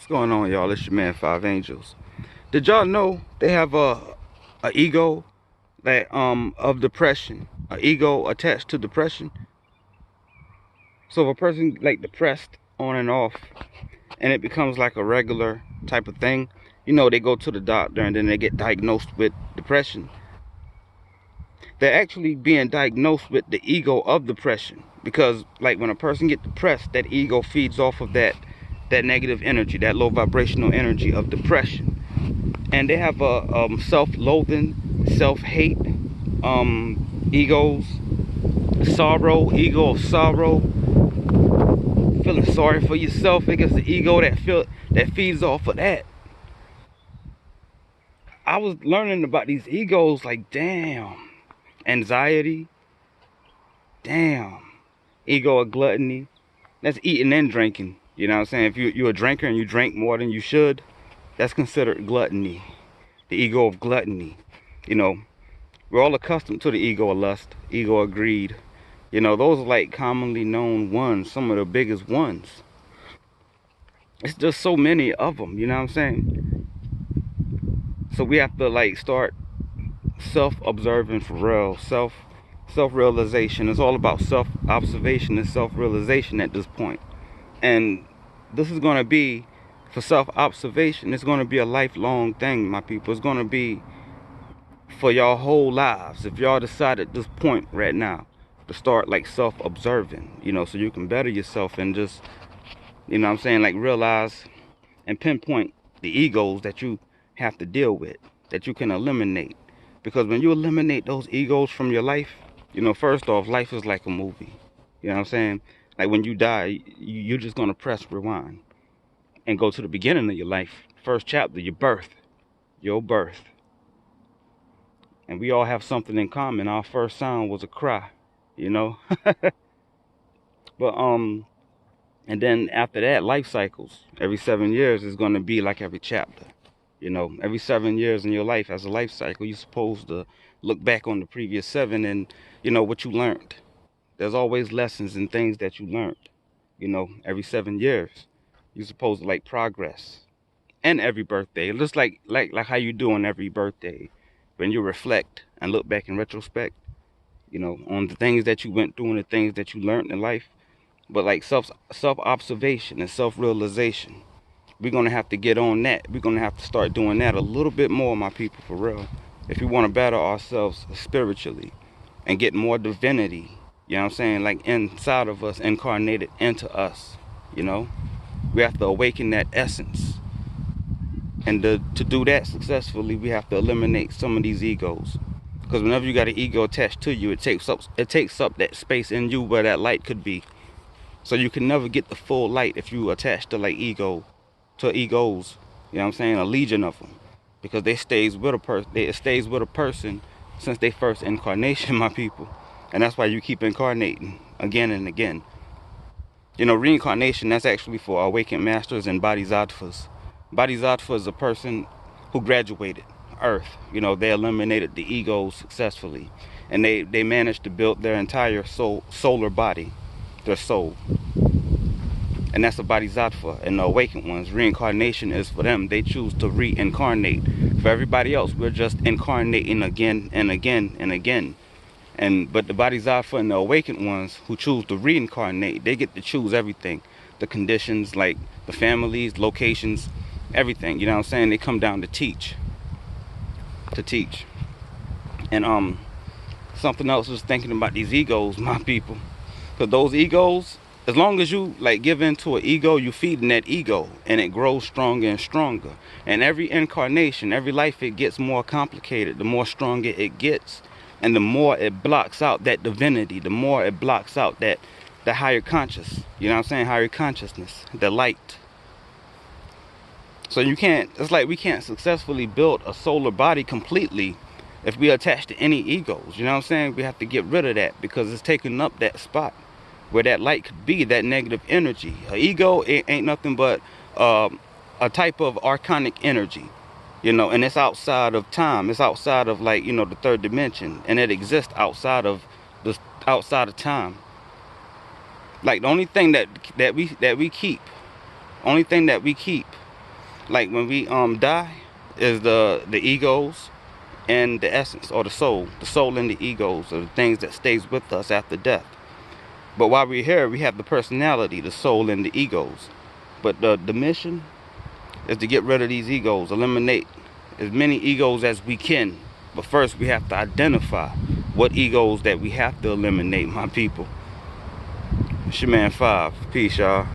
What's going on, y'all? It's your man Five Angels. Did y'all know they have a ego that of depression, a ego attached to depression? So if a person like depressed on and off, and it becomes like a regular type of thing, they go to the doctor and then they get diagnosed with depression. They're actually being diagnosed with the ego of depression because, like, when a person gets depressed, that ego feeds off of that negative energy, that low vibrational energy of depression. And they have a self-loathing, self-hate, egos, sorrow, ego of sorrow, feeling sorry for yourself. I guess the ego that feeds off of that. I was learning about these egos, like, damn, anxiety, damn, ego of gluttony. That's eating and drinking. You know what I'm saying? If you're a drinker and you drink more than you should, that's considered gluttony. The ego of gluttony. We're all accustomed to the ego of lust, ego of greed. Those are like commonly known ones, some of the biggest ones. It's just so many of them, you know what I'm saying? So we have to like start self-observing for real, self-realization. It's all about self-observation and self-realization at this point. And this is going to be, for self-observation, it's going to be a lifelong thing, my people. It's going to be for your whole lives. If y'all decide at this point right now to start like self-observing, so you can better yourself and just, what I'm saying, like realize and pinpoint the egos that you have to deal with, that you can eliminate. Because when you eliminate those egos from your life, first off, life is like a movie. You know what I'm saying? Like when you die, you're just going to press rewind and go to the beginning of your life. First chapter, your birth. And we all have something in common. Our first sound was a cry, But and then after that, life cycles. Every 7 years is going to be like every chapter. Every 7 years in your life as a life cycle, you're supposed to look back on the previous 7 and what you learned. There's always lessons and things that you learned. Every 7 years, you're supposed to like progress. And every birthday, just like how you do on every birthday, when you reflect and look back in retrospect, on the things that you went through and the things that you learned in life. But like self-observation and self-realization, we're going to have to get on that. We're going to have to start doing that a little bit more, my people, for real. If we want to better ourselves spiritually and get more divinity, you know what I'm saying, like inside of us, incarnated into us, we have to awaken that essence. And to do that successfully, we have to eliminate some of these egos. Because whenever you got an ego attached to you, it takes up that space in you where that light could be. So you can never get the full light if you attach to like egos, you know what I'm saying, a legion of them. Because it stays with a person since their first incarnation, my people. And that's why you keep incarnating again and again. Reincarnation, that's actually for awakened masters and bodhisattvas. Bodhisattva is a person who graduated Earth. They eliminated the egos successfully. And they managed to build their entire solar body, their soul. And that's a bodhisattva. And the awakened ones, reincarnation is for them. They choose to reincarnate. For everybody else, we're just incarnating again and again and again. But the bodhisattva and the awakened ones who choose to reincarnate, they get to choose everything. The conditions, like the families, locations, everything. You know what I'm saying? They come down to teach. And something else was thinking about these egos, my people. Because those egos, as long as you like give into an ego, you feed in that ego and it grows stronger and stronger. And every incarnation, every life, it gets more complicated, the more stronger it gets. And the more it blocks out that divinity, the more it blocks out the higher conscious, higher consciousness, the light. So it's like we can't successfully build a solar body completely if we attach to any egos, We have to get rid of that because it's taking up that spot where that light could be, that negative energy. An ego ain't nothing but a type of archonic energy. And it's outside of time. It's outside of the third dimension, and it exists outside of time. Like the only thing that we keep like when we die, is the egos and the essence, or the soul. The soul and the egos are the things that stays with us after death. But while we're here, we have the personality, the soul, and the egos. But the mission is to get rid of these egos, eliminate as many egos as we can. But first, we have to identify what egos that we have to eliminate, my people. It's your man 5. Peace, y'all.